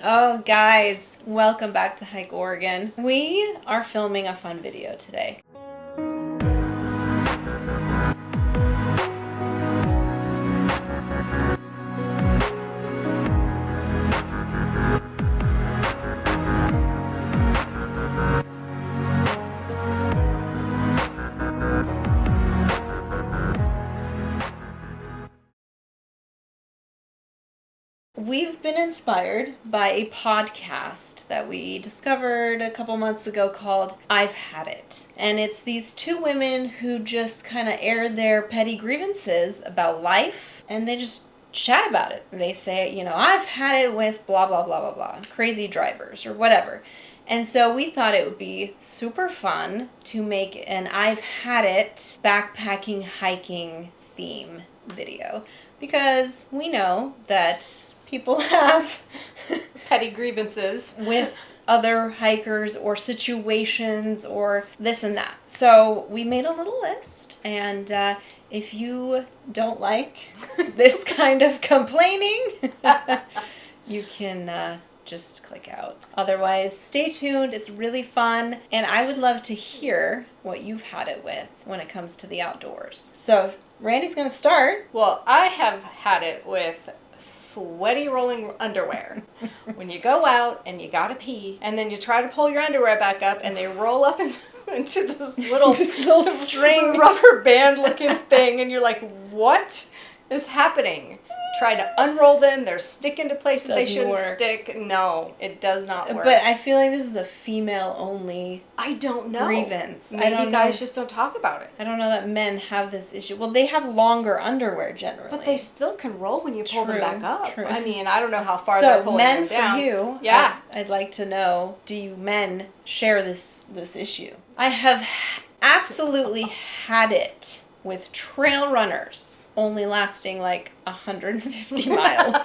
Oh, guys, welcome back to Hike Oregon. We are filming a fun video today. We've been inspired by a podcast that we discovered a couple months ago called I've Had It. And it's these two women who just kind of air their petty grievances about life, and they just chat about it. They say, I've had it with blah, blah, blah, blah, blah, crazy drivers or whatever. And so we thought it would be super fun to make an I've Had It backpacking hiking theme video, because we know that people have petty grievances with other hikers or situations or this and that. So we made a little list, and if you don't like this kind of complaining, you can just click out. Otherwise, stay tuned. It's really fun, and I would love to hear what you've had it with when it comes to the outdoors. So Randy's going to start. Well, I have had it with sweaty rolling underwear. When you go out and you gotta pee, and then you try to pull your underwear back up, and they roll up into this little string rubber band looking thing, and you're like, what is happening? Try to unroll them, they're sticking to places they shouldn't stick. No, it does not work. But I feel like this is a female only I don't know. grievance. Maybe guys just don't talk about it. I don't know that men have this issue. Well, they have longer underwear generally. But they still can roll when you pull them back up. True. I mean, I don't know how far they're pulling them down. So, men, for you, yeah. I'd like to know, do you men share this issue? I have absolutely had it with trail runners only lasting like 150 miles.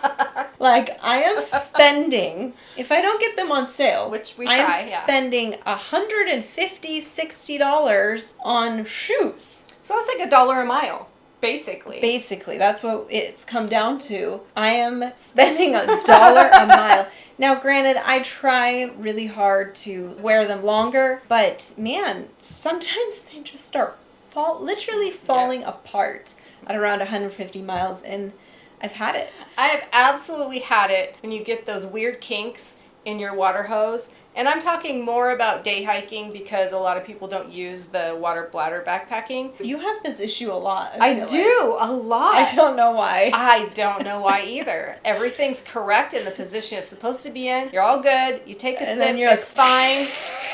Like, I am spending, if I don't get them on sale, which we I try, am spending $150, $60 on shoes. So it's like $1 a mile, basically. Basically, that's what it's come down to. I am spending $1 a mile. Now, granted, I try really hard to wear them longer, but man, sometimes they just start literally falling apart at around 150 miles, and I've had it. I have absolutely had it when you get those weird kinks in your water hose. And I'm talking more about day hiking because a lot of people don't use the water bladder backpacking. You have this issue a lot. I do, a lot. I don't know why. I don't know why either. Everything's correct in the position it's supposed to be in. You're all good. You take a sip, it's fine.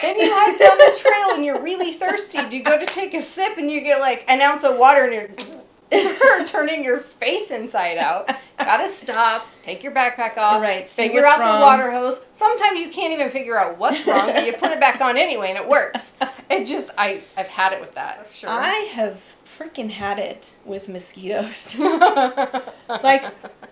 Then you hike down the trail and you're really thirsty. You go to take a sip and you get like an ounce of water and you're turning your face inside out. Gotta stop, take your backpack off, right, figure out the water hose. Sometimes you can't even figure out what's wrong, but you put it back on anyway and it works. It just, I've had it with that. Sure. I have freaking had it with mosquitoes. Like,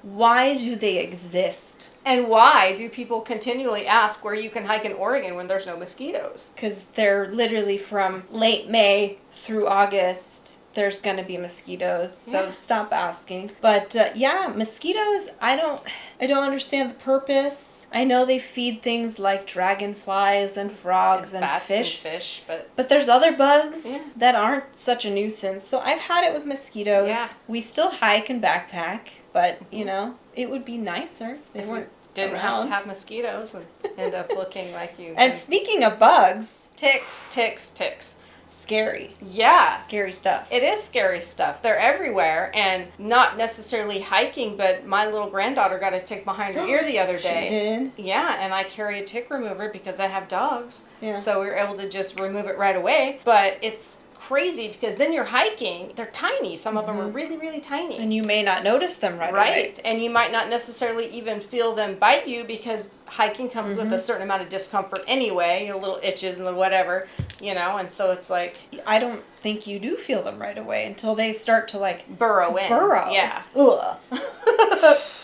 why do they exist? And why do people continually ask where you can hike in Oregon when there's no mosquitoes? Because they're literally from late May through August. There's going to be mosquitoes, so stop asking. But mosquitoes, I don't understand the purpose. I know they feed things like dragonflies and frogs and bats fish. And fish, but there's other bugs that aren't such a nuisance. So I've had it with mosquitoes. Yeah. We still hike and backpack, but it would be nicer if they didn't around. have to have mosquitoes and end up looking like you. And speaking of bugs, ticks. Scary. Yeah. Scary stuff. It is scary stuff. They're everywhere, and not necessarily hiking, but my little granddaughter got a tick behind her ear the other day. She did? Yeah, and I carry a tick remover because I have dogs. Yeah. So we were able to just remove it right away. But it's crazy because then you're hiking. They're tiny. Some of them are really, really tiny. And you may not notice them right away. Right. And you might not necessarily even feel them bite you because hiking comes with a certain amount of discomfort anyway, little itches and whatever, and so it's like... I don't think you do feel them right away until they start to burrow in. Yeah. Ugh.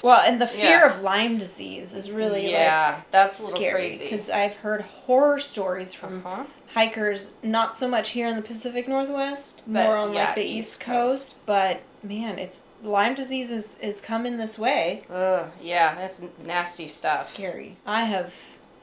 Well, and the fear of Lyme disease is really that's a little scary, crazy. because I've heard horror stories from hikers, not so much here in the Pacific Northwest, more on the East Coast, but man, Lyme disease is coming this way. Ugh, yeah, that's nasty stuff. Scary. I have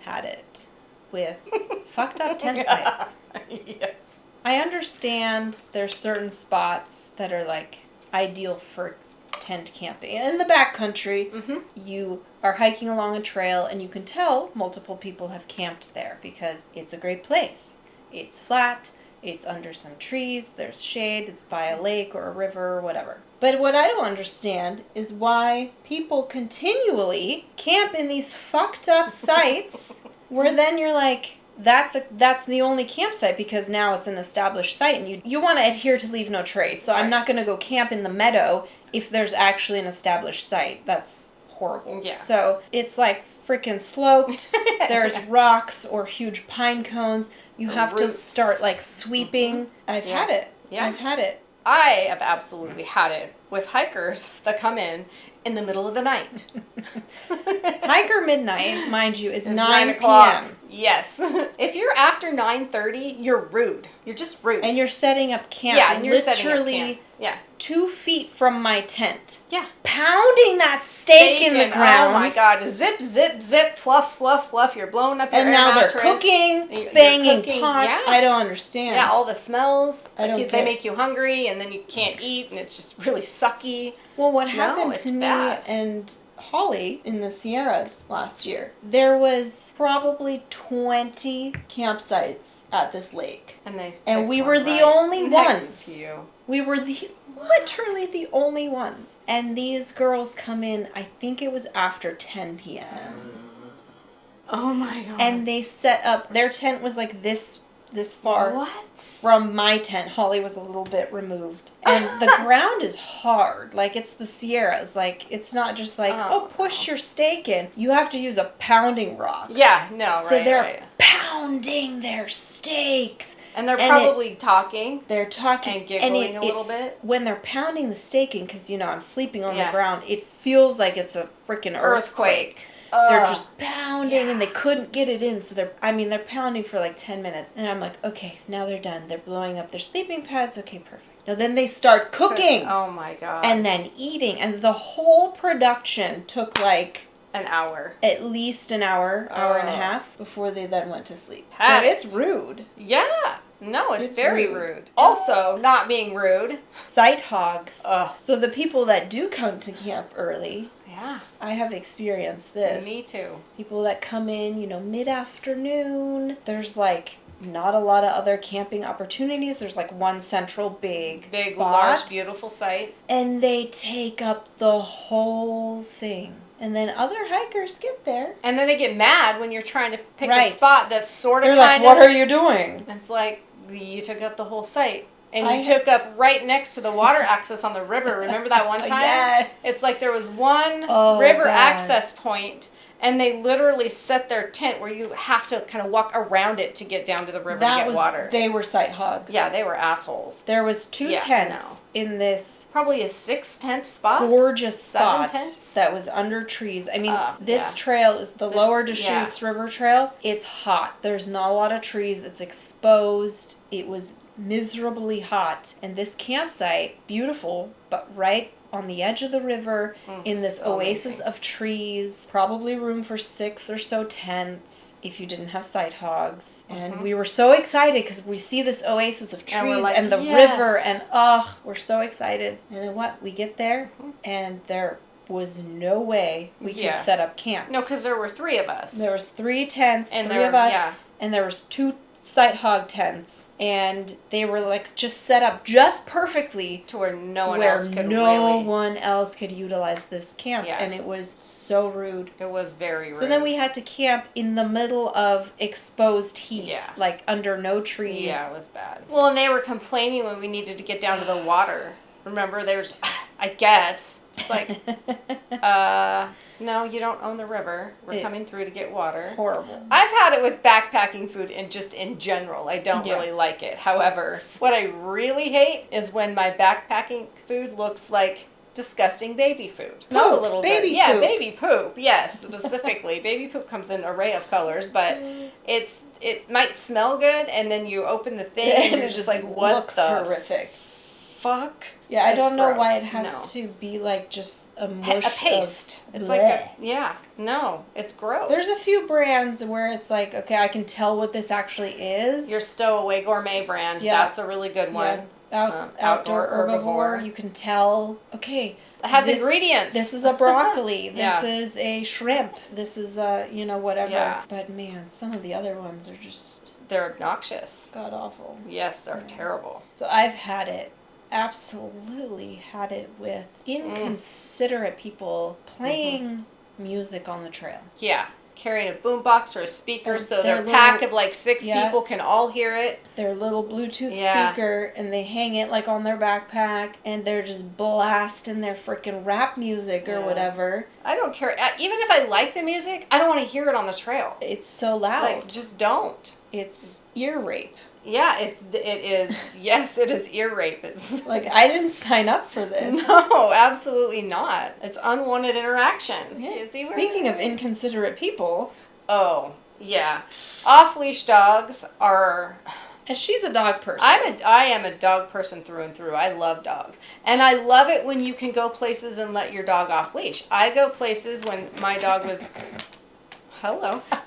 had it with fucked up tent sites. Yes. I understand there's certain spots that are like ideal for tent camping. In the backcountry, you are hiking along a trail and you can tell multiple people have camped there because it's a great place. It's flat, it's under some trees, there's shade, it's by a lake or a river or whatever. But what I don't understand is why people continually camp in these fucked up sites where then you're like, that's the only campsite because now it's an established site and you want to adhere to leave no trace. So I'm not going to go camp in the meadow if there's actually an established site. That's horrible. Yeah. So it's like freaking sloped. There's rocks or huge pine cones. You have to start like sweeping. I've had it. Yeah. I've had it. I have absolutely had it with hikers that come in the middle of the night. Hiker midnight, mind you, is 9 o'clock. p.m. Yes. If you're after 9:30, you're rude. You're just rude. And you're setting up camp. Yeah, and you're literally setting up camp. Yeah. 2 feet from my tent. Yeah. Pounding that stake in the ground. Oh my God. Zip, zip, zip, fluff, fluff, fluff. You're blowing up your air mattress. And now they're cooking, banging pots. Yeah. I don't understand. Yeah, all the smells. They make you hungry and then you can't eat and it's just really sucky. Well, what happened to me and Holly in the Sierras last year, there was probably 20 campsites at this lake. And we were the only ones. To you. We were literally the only ones. And these girls come in, I think it was after 10 p.m. Oh my God. And they set up, their tent was like this far from my tent. Holly was a little bit removed. And the ground is hard. Like, it's the Sierras. Like, it's not just like, push your stake in. You have to use a pounding rock. Yeah, no, so they're pounding their stakes. And they're probably talking. They're talking. And giggling a little bit. When they're pounding the stake in, because, I'm sleeping on the ground, it feels like it's a freaking earthquake. They're just pounding and they couldn't get it in. So they're pounding for like 10 minutes. And I'm like, okay, now they're done. They're blowing up their sleeping pads. Okay, perfect. Now then they start cooking. Oh my God. And then eating. And the whole production took like an hour. At least an hour, hour and a half before they then went to sleep. So it's rude. Yeah. No, it's very rude. Also, not being rude. Sight hogs. So the people that do come to camp early. Yeah. I have experienced this. Me too. People that come in, mid-afternoon. There's like not a lot of other camping opportunities. There's like one central big spot. Large, beautiful site. And they take up the whole thing. And then other hikers get there. And then they get mad when you're trying to pick a spot that's sort of They're like, what are you doing? It's like, you took up the whole site. And you took up right next to the water access on the river. Remember that one time? Yes. It's like there was one river access point, and they literally set their tent where you have to kind of walk around it to get down to the river to get water. They were sight hogs. Yeah, they were assholes. There was 2 tents in this... Probably a 6-tent spot? Gorgeous spot 7 tents? That was under trees. I mean, this trail is the Lower Deschutes River Trail. It's hot. There's not a lot of trees. It's exposed. It was miserably hot, and this campsite, beautiful, but right on the edge of the river in this oasis of trees, probably room for 6 or so tents if you didn't have sight hogs. And we were so excited because we see this oasis of trees and the river, and we're so excited. And then we get there and there was no way we could set up camp. No, because there were 3 of us. There was 3 tents, and 3 of us, and there was 2 sight hog tents, and they were like just set up just perfectly to where no one else could utilize this camp. And it was so rude. It was very rude. So then we had to camp in the middle of exposed heat, like under no trees. Yeah, it was bad. Well, and they were complaining when we needed to get down to the water. Remember, there's, I guess, it's like, no, you don't own the river. We're coming through to get water. Horrible. I've had it with backpacking food and just in general. I don't really like it. However, what I really hate is when my backpacking food looks like disgusting baby food. Not a little baby bit. Poop. Yeah, baby poop. Yes, specifically. Baby poop comes in an array of colors, but it might smell good, and then you open the thing and you're just like, what looks horrific. fuck? Yeah, I It's don't know gross. why it has to be like just a mush a paste. It's like no, it's gross. There's a few brands where it's like, okay, I can tell what this actually is. Your Stowaway Gourmet brand, that's a really good one. Outdoor herbivore, you can tell, okay, it has ingredients. This is a broccoli. This is a shrimp. This is a, whatever. Yeah. But man, some of the other ones are just... They're obnoxious. God awful. Yes, they're terrible. So I've had it. Absolutely had it with inconsiderate people playing music on the trail. Yeah. Carrying a boombox or a speaker so their pack of like 6 people can all hear it. Their little Bluetooth speaker, and they hang it like on their backpack, and they're just blasting their freaking rap music or whatever. I don't care. Even if I like the music, I don't want to hear it on the trail. It's so loud. Like, just don't. It's ear rape. Yeah, it is. Yes, it is ear rape. It's like, I didn't sign up for this. No, absolutely not. It's unwanted interaction. Yeah. Speaking of inconsiderate people. Oh, yeah. Off-leash dogs are... And she's a dog person. I am a dog person through and through. I love dogs. And I love it when you can go places and let your dog off leash. I go places when my dog was...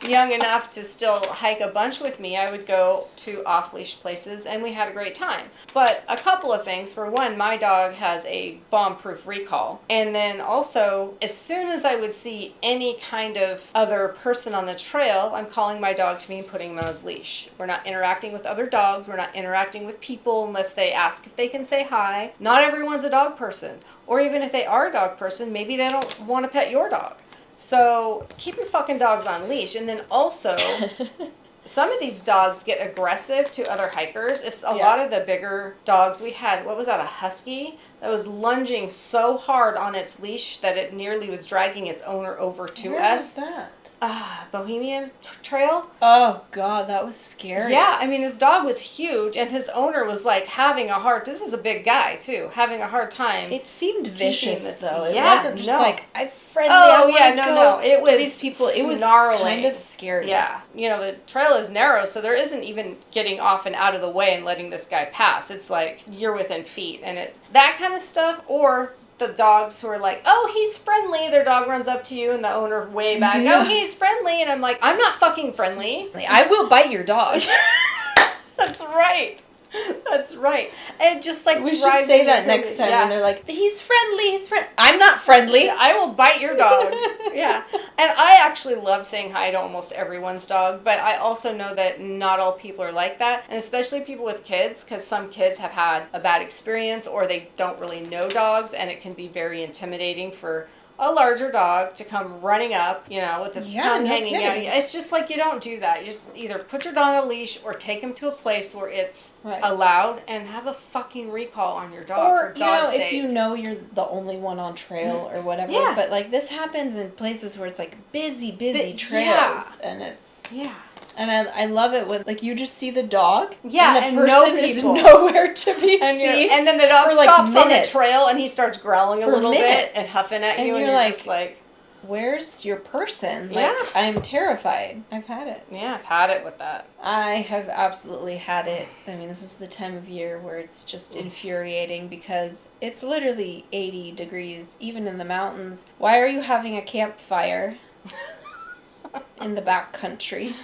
young enough to still hike a bunch with me. I would go to off-leash places, and we had a great time. But a couple of things. For one, my dog has a bomb-proof recall. And then also, as soon as I would see any kind of other person on the trail, I'm calling my dog to me and putting him on his leash. We're not interacting with other dogs. We're not interacting with people unless they ask if they can say hi. Not everyone's a dog person. Or even if they are a dog person, maybe they don't want to pet your dog. So keep your fucking dogs on leash. And then also, some of these dogs get aggressive to other hikers. It's a lot of the bigger dogs. We had, what was that, a husky that was lunging so hard on its leash that it nearly was dragging its owner over to us. Where was that? Bohemian Trail. Oh, God, that was scary. Yeah, I mean, this dog was huge, and his owner was, like, having a hard... This is a big guy, too. Having a hard time. It seemed vicious, though. It wasn't just like, I'm friendly, no. It was these people. It was snarling. Kind of scary. Yeah. The trail is narrow, so there isn't even getting off and out of the way and letting this guy pass. It's like, you're within feet, and that kind of stuff, or... The dogs who are like, oh, he's friendly. Their dog runs up to you and the owner way back, oh, he's friendly. And I'm like, I'm not fucking friendly. I will bite your dog. That's right. That's right. And just like we should say that next time when they're like, he's friendly, I'm not friendly. I will bite your dog. Yeah. And I actually love saying hi to almost everyone's dog, but I also know that not all people are like that, and especially people with kids, because some kids have had a bad experience or they don't really know dogs, and it can be very intimidating for a larger dog to come running up, with its tongue hanging out. It's just like, you don't do that. You just either put your dog on a leash or take him to a place where it's allowed, and have a fucking recall on your dog, for God's sake. If you know you're the only one on trail or whatever. Yeah. But like, this happens in places where it's like busy trails, and it's... Yeah. And I love it when, like, you just see the dog. Yeah, and the person is nowhere to be seen. And then the dog stops on the trail and he starts growling a little bit and huffing at you. And you're just like, where's your person? Like, I'm terrified. I've had it. Yeah, I've had it with that. I have absolutely had it. I mean, this is the time of year where it's just infuriating because it's literally 80 degrees, even in the mountains. Why are you having a campfire in the back country?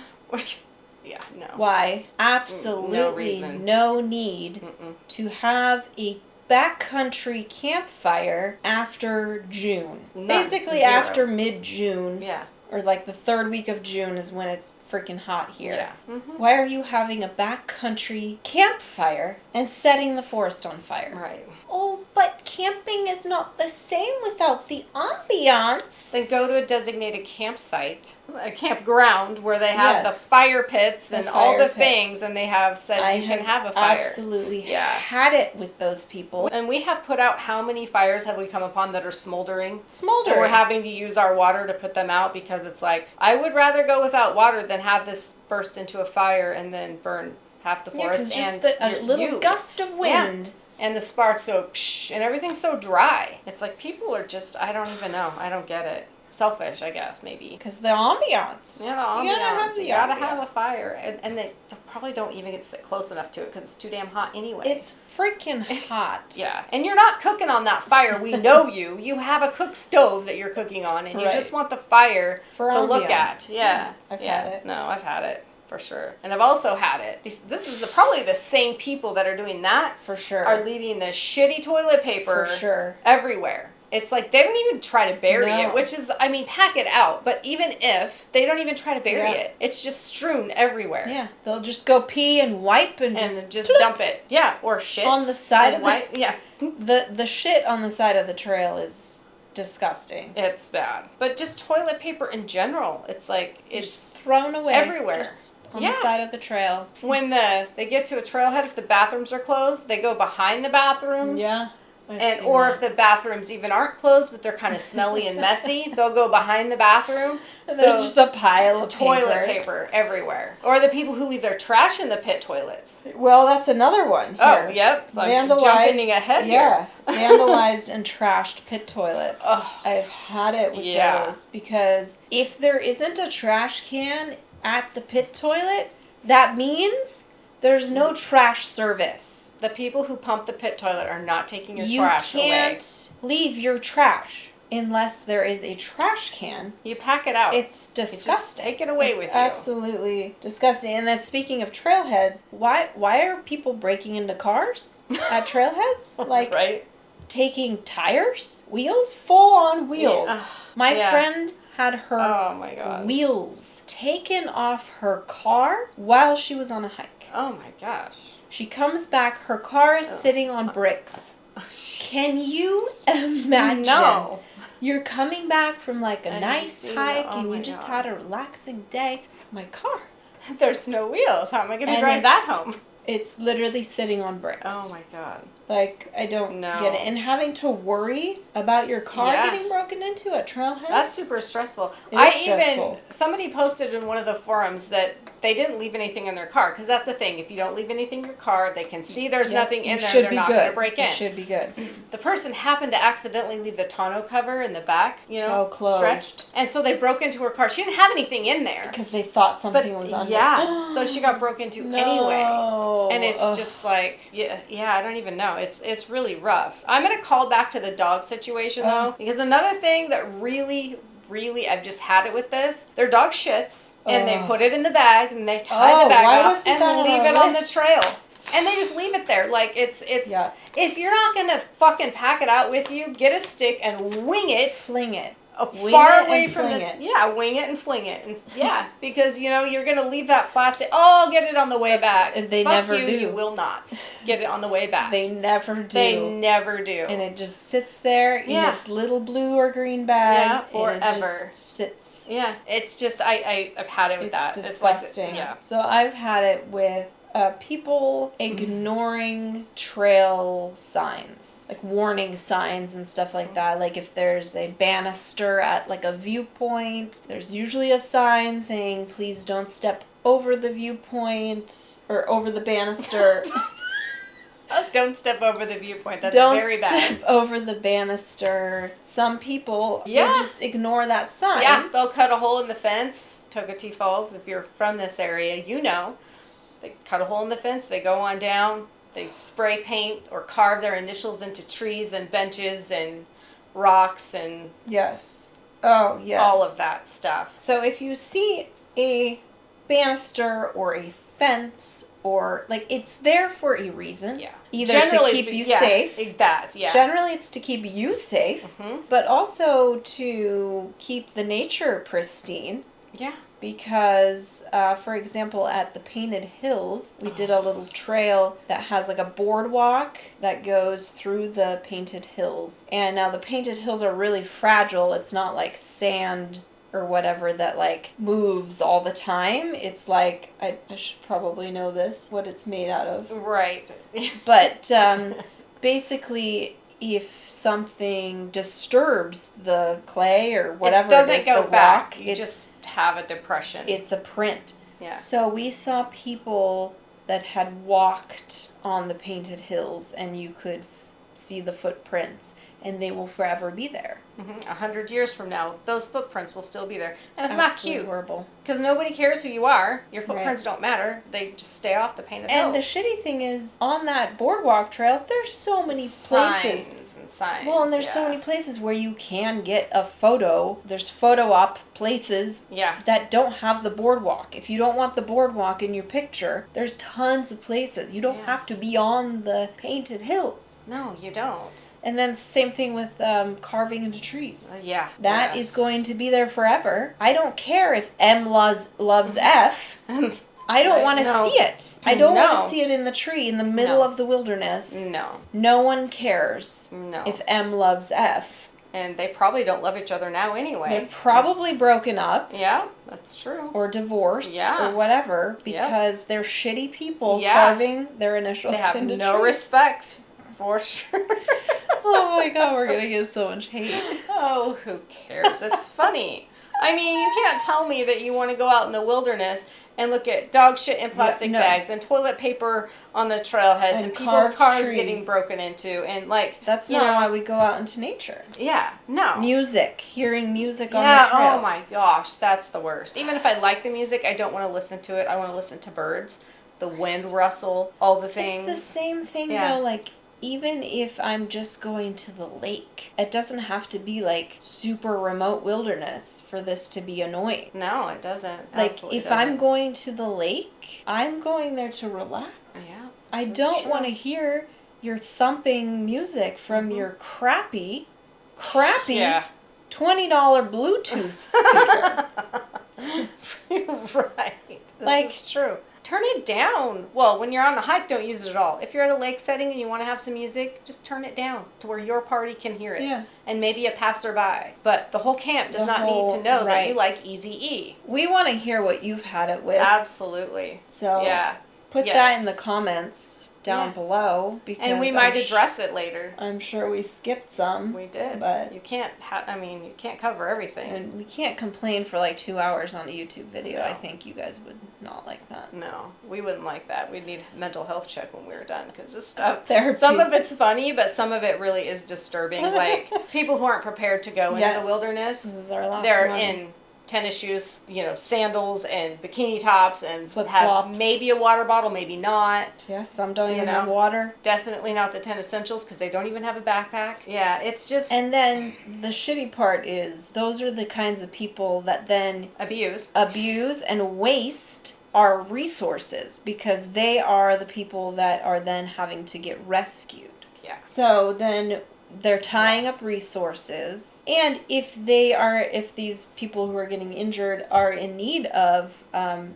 Yeah, no. Why? Absolutely no need to have a backcountry campfire after June. Basically after mid-June. Yeah. Or like the third week of June is when it's freaking hot here. Yeah. Mm-hmm. Why are you having a backcountry campfire and setting the forest on fire? Right. Oh, but camping is not the same without the ambiance. Then go to a designated campsite, a campground where they have the fire pits and all the things, and they have said you can have a fire. Absolutely had it with those people. And we have put out, how many fires have we come upon that are smoldering? Smoldering. And we're having to use our water to put them out because it's like, I would rather go without water than have this burst into a fire and then burn half the forest. Yeah, because just a little gust of wind. Yeah. And the sparks go psh, and everything's so dry. It's like, people are just, I don't even know. I don't get it. selfish, I guess, maybe. Because the ambiance. Yeah, the ambiance. You gotta have a fire. And they probably don't even get to sit close enough to it because it's too damn hot anyway. It's freaking hot. Yeah. And you're not cooking on that fire. We know you. You have a cook stove that you're cooking on, and you just want the fire to ambiance. Look at. Yeah. I've had it. No, I've had it. For sure. And I've also had it. This is probably the same people that are doing that. For sure. Are leaving the shitty toilet paper. For sure. Everywhere. It's like they don't even try to bury it, which is, I mean, pack it out. But even if, they don't even try to bury it. It's just strewn everywhere. Yeah. They'll just go pee and wipe and just dump it. Yeah. Or shit. On the side of the... Yeah. The shit on the side of the trail is disgusting. It's bad. But just toilet paper in general. It's like, it's thrown away. Everywhere. Just on the side of the trail. When they get to a trailhead, if the bathrooms are closed, they go behind the bathrooms. Yeah. If the bathrooms even aren't closed, but they're kind of smelly and messy, they'll go behind the bathroom. And there's just a pile of toilet paper everywhere. Or the people who leave their trash in the pit toilets. Well, that's another one here. Oh, yep. So vandalized. Jumping ahead here. Vandalized and trashed pit toilets. Oh, I've had it with those because if there isn't a trash can at the pit toilet, that means there's no trash service. The people who pump the pit toilet are not taking your trash away. You can't leave your trash unless there is a trash can. You pack it out. It's disgusting. Just take it away with you. Absolutely disgusting. And then speaking of trailheads, why are people breaking into cars at trailheads? Like right? Taking tires? Wheels? Full on wheels. Yeah. My friend had her wheels taken off her car while she was on a hike. Oh my gosh. She comes back, her car is sitting on bricks. Can you imagine? No. You're coming back from like a nice hike and you just had a relaxing day. My car. There's no wheels. How am I going to drive that home? It's literally sitting on bricks. Oh my God. Like, I don't get it. And having to worry about your car getting broken into at trailheads. That's super stressful. Stressful. Somebody posted in one of the forums that they didn't leave anything in their car. Because that's the thing. If you don't leave anything in your car, they can see there's nothing in there. They're not going to break in. It should be good. The person happened to accidentally leave the tonneau cover in the back, closed. Stretched. And so they broke into her car. She didn't have anything in there. Because they thought something was under. Yeah. So she got broke into anyway. And it's just like, I don't even know. It's really rough. I'm going to call back to the dog situation, though. Because another thing that really, I've just had it with this. Their dog shits, and they put it in the bag, and they tie the bag up, and leave it on the trail. And they just leave it there. Like, it's if you're not going to fucking pack it out with you, get a stick and wing it. Fling it. Far away from wing it and fling it. And, because, you're going to leave that plastic. Oh, I'll get it on the way back. They never do. You will not get it on the way back. They never do. They never do. And it just sits there in its little blue or green bag. Forever. And it just sits. Yeah. It's just, I've had it with that. It's disgusting. So I've had it with people ignoring trail signs, like warning signs and stuff like that. Like if there's a banister at like a viewpoint, there's usually a sign saying, please don't step over the viewpoint or over the banister. Don't step over the viewpoint. That's very bad. Don't step over the banister. Some people, they just ignore that sign. Yeah, they'll cut a hole in the fence. Tokatee Falls, if you're from this area, They cut a hole in the fence, they go on down, they spray paint or carve their initials into trees and benches and rocks and... Yes. Oh, yes. All of that stuff. So if you see a banister or a fence or... Like, it's there for a reason. Yeah. Either to keep you safe. Generally, it's to keep you safe, but also to keep the nature pristine. Yeah. Because, for example, at the Painted Hills, we did a little trail that has like a boardwalk that goes through the Painted Hills. And now the Painted Hills are really fragile. It's not like sand or whatever that like moves all the time. It's like, I should probably know this, what it's made out of. Right. But basically... If something disturbs the clay or whatever it doesn't go back. Rock, you just have a depression. It's a print. Yeah. So we saw people that had walked on the Painted Hills and you could see the footprints and they will forever be there. 100 years from now, those footprints will still be there. And it's Absolutely not cute. horrible. Because nobody cares who you are. Your footprints don't matter. They just stay off the painted hills. And the shitty thing is, on that boardwalk trail, there's so many places. Signs and signs. Well, and there's so many places where you can get a photo. There's photo op places that don't have the boardwalk. If you don't want the boardwalk in your picture, there's tons of places. You don't have to be on the painted hills. No, you don't. And then same thing with carving into trees. That is going to be there forever. I don't care if M loves F. I don't want to see it. I don't want to see it in the tree in the middle of the wilderness. No. No one cares if M loves F. And they probably don't love each other now anyway. They're probably broken up. Yeah, that's true. Or divorced or whatever because they're shitty people carving their initials into trees. They have no respect. For sure. Oh my god, we're gonna get so much hate. Oh, who cares? It's funny. I mean, you can't tell me that you want to go out in the wilderness and look at dog shit in plastic bags and toilet paper on the trailheads and people's cars getting broken into and that's not why we go out into nature. Yeah, no. Music, hearing music on the trail. Oh my gosh, that's the worst. Even if I like the music, I don't want to listen to it. I want to listen to birds, the wind rustle, all the things. It's the same thing though, even if I'm just going to the lake, it doesn't have to be super remote wilderness for this to be annoying. No, it doesn't. If I'm going to the lake, I'm going there to relax. Yeah. I don't want to hear your thumping music from your crappy $20 Bluetooth speaker. Right. This is true. Turn it down. Well, when you're on the hike, don't use it at all. If you're at a lake setting and you want to have some music, just turn it down to where your party can hear it. Yeah. And maybe a passerby. But the whole camp does not need to know that you like Eazy-E. We want to hear what you've had it with. Absolutely. So put that in the comments down below because we might address it later. I'm sure we skipped some. We did, but you can't. You can't cover everything, and we can't complain for 2 hours on a YouTube video. No. I think you guys would not like that. No, we wouldn't like that. We'd need a mental health check when we were done because this stuff. Therapy. Some of it's funny, but some of it really is disturbing. People who aren't prepared to go into the wilderness, this is our last they're one. in tennis shoes, sandals and bikini tops and flip-flops. Maybe a water bottle, maybe not. Yeah, some don't even have water. Definitely not the 10 essentials because they don't even have a backpack. Yeah, it's just... And then the shitty part is those are the kinds of people that then abuse and waste our resources because they are the people that are then having to get rescued. Yeah. So then they're tying up resources, and if these people who are getting injured are in need of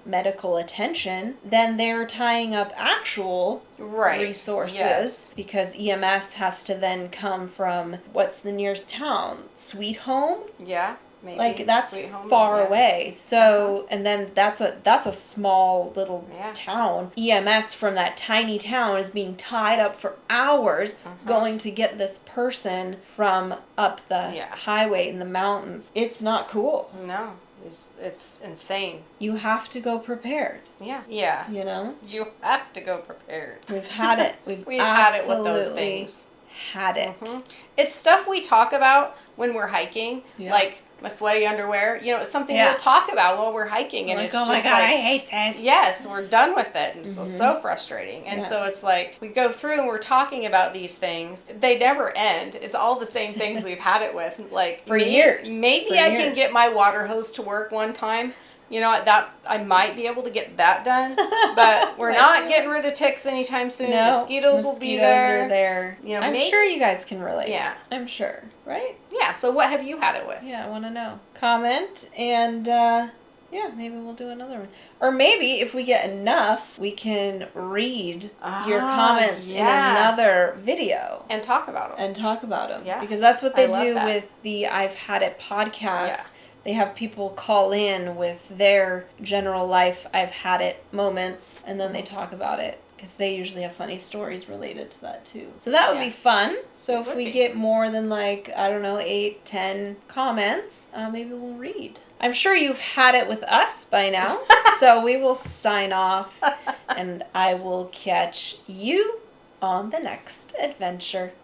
medical attention, then they're tying up actual resources because EMS has to then come from what's the nearest town? Sweet Home? Yeah. Maybe that's far away. So and then that's a small little town. EMS from that tiny town is being tied up for hours going to get this person from up the highway in the mountains. It's not cool. No. It's insane. You have to go prepared. Yeah. You have to go prepared. We've had it. We've had it with those things. Had it. It's stuff we talk about when we're hiking, like my sweaty underwear. It's something we'll talk about while we're hiking, and it's oh just my God, I hate this. Yes, we're done with it, and it's so frustrating. And so it's we go through and we're talking about these things. They never end. It's all the same things we've had it with, for years. Maybe I can get my water hose to work one time. That I might be able to get that done, but we're not getting rid of ticks anytime soon. No, mosquitoes will be there. Are there. I'm sure you guys can relate. Yeah, I'm sure. Right? Yeah. So what have you had it with? Yeah, I want to know. Comment and maybe we'll do another one. Or maybe if we get enough, we can read your comments in another video and talk about them. Yeah, because that's what they do with the I've Had It podcast. Yeah. They have people call in with their general life I've had it moments, and then they talk about it because they usually have funny stories related to that too. So that would be fun. So if we get more than 8, 10 comments, maybe we'll read. I'm sure you've had it with us by now, so we will sign off, and I will catch you on the next adventure.